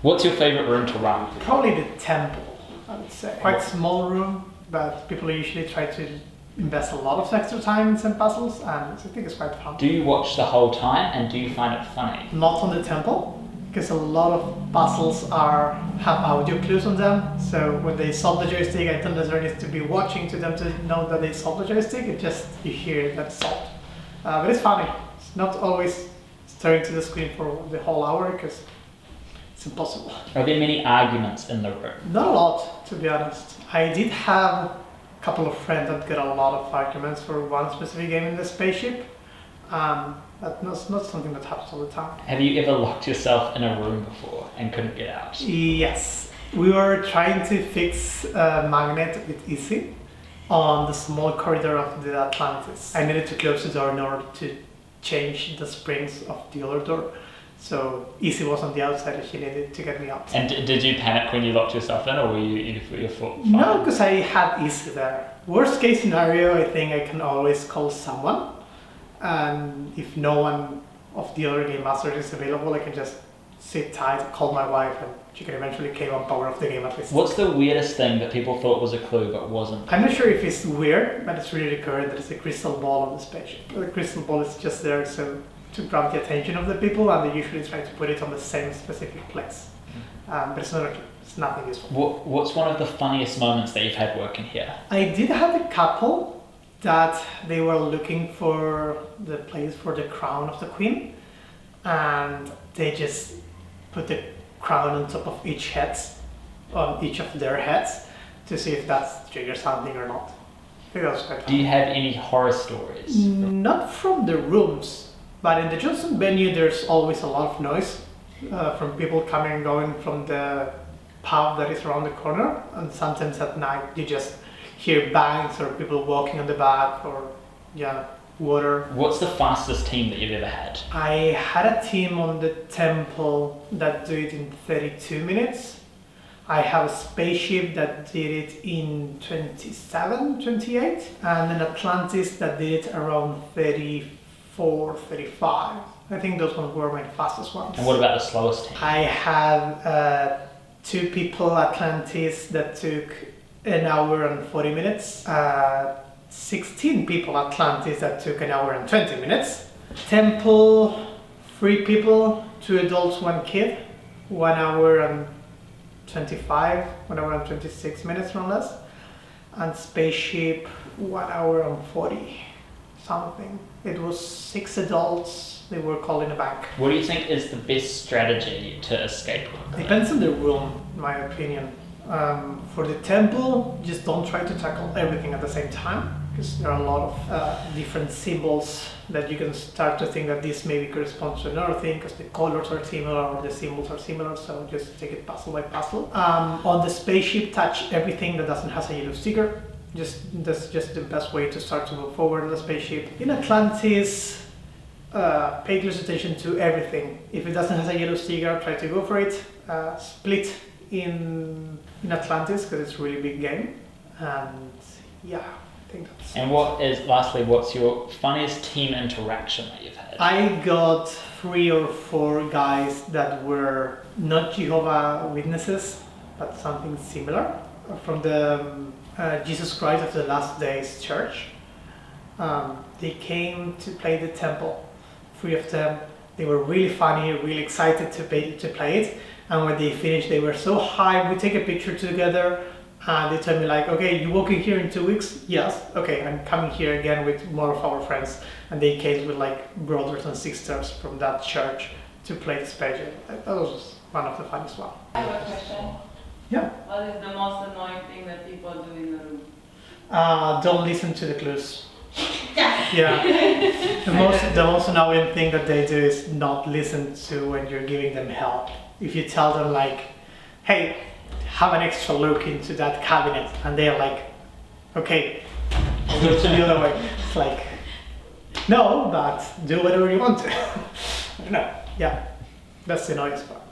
What's your favourite room to run? Probably the temple, I would say. Quite small room, but people usually try to invest a lot of extra time in some puzzles, and I think it's quite fun. Do you watch the whole time, and do you find it funny? Not on the temple, because a lot of puzzles have audio clues on them, so when they solve the joystick, I don't necessarily need to be watching to them to know that they solved the joystick, it just, you hear that solved. But it's funny. It's not always staring to the screen for the whole hour, because it's impossible. Are there many arguments in the room? Not a lot, to be honest. I did have a couple of friends that got a lot of arguments for one specific game in the spaceship. But not something that happens all the time. Have you ever locked yourself in a room before and couldn't get out? Yes. We were trying to fix a magnet with Easy on the small corridor of the Atlantis. I needed to close the door in order to change the springs of the other door. So Easy was on the outside and she needed to get me out. And did you panic when you locked yourself in, or were you fine? No, because I had Easy there. Worst case scenario, I think I can always call someone. And if no one of the other game masters is available, I can just sit tight, call my wife, and she can eventually came on power of the game at least. What's the weirdest thing that people thought was a clue but wasn't? I'm not sure if it's weird, but it's really recurrent that it's a crystal ball on the spaceship. The crystal ball is just there so to grab the attention of the people, and they usually try to put it on the same specific place. But it's nothing useful. What's one of the funniest moments that you've had working here? I did have a couple that they were looking for the place for the crown of the queen, and they just put the crown on top of each of their heads to see if that triggers something or not. I think that was quite fun. Do you have any horror stories? Not from the rooms, but in the Johnson venue there's always a lot of noise from people coming and going from the pub that is around the corner, and sometimes at night you just hear bangs or people walking on the back or water. What's the fastest team that you've ever had? I had a team on the temple that did it in 32 minutes. I have a spaceship that did it in 27, 28, and an Atlantis that did it around 34, 35. I think those ones were my fastest ones. And what about the slowest team? I have 2 people Atlantis that took an hour and 40 minutes. 16 people Atlantis that took an hour and 20 minutes. Temple, 3 people, 2 adults, 1 kid, 1 hour and 25, 1 hour and 26 minutes more or less. And spaceship, 1 hour and 40 something. It was 6 adults, they were calling a bank. What do you think is the best strategy to escape? Depends on the room, in my opinion. For the temple, just don't try to tackle everything at the same time, because there are a lot of different symbols that you can start to think that this maybe corresponds to another thing because the colors are similar or the symbols are similar, so just take it puzzle by puzzle. On the spaceship, touch everything that doesn't have a yellow sticker. That's just the best way to start to move forward in the spaceship. In Atlantis, pay close attention to everything. If it doesn't have a yellow sticker, try to go for it. Split in Atlantis because it's a really big game, and I think that's. And what's your funniest team interaction that you've had? I got 3 or 4 guys that were not Jehovah's Witnesses, but something similar from the Jesus Christ of the Last Days Church. They came to play the temple. 3 of them. They were really funny, really excited to play it. And when they finished, they were so hyped. We take a picture together, and they told me like, okay, you walking here in 2 weeks? Yes. Okay, I'm coming here again with more of our friends. And they came with like brothers and sisters from that church to play the spaceship. That was one of the funniest ones. I have a question. Yeah. What is the most annoying thing that people do in the room? Don't listen to the clues. Yeah. The most annoying thing that they do is not listen to when you're giving them help. If you tell them like, hey, have an extra look into that cabinet, and they're like, okay, I'll go to the other way. It's like, no, but do whatever you want to. I don't know. Yeah, that's the annoying part.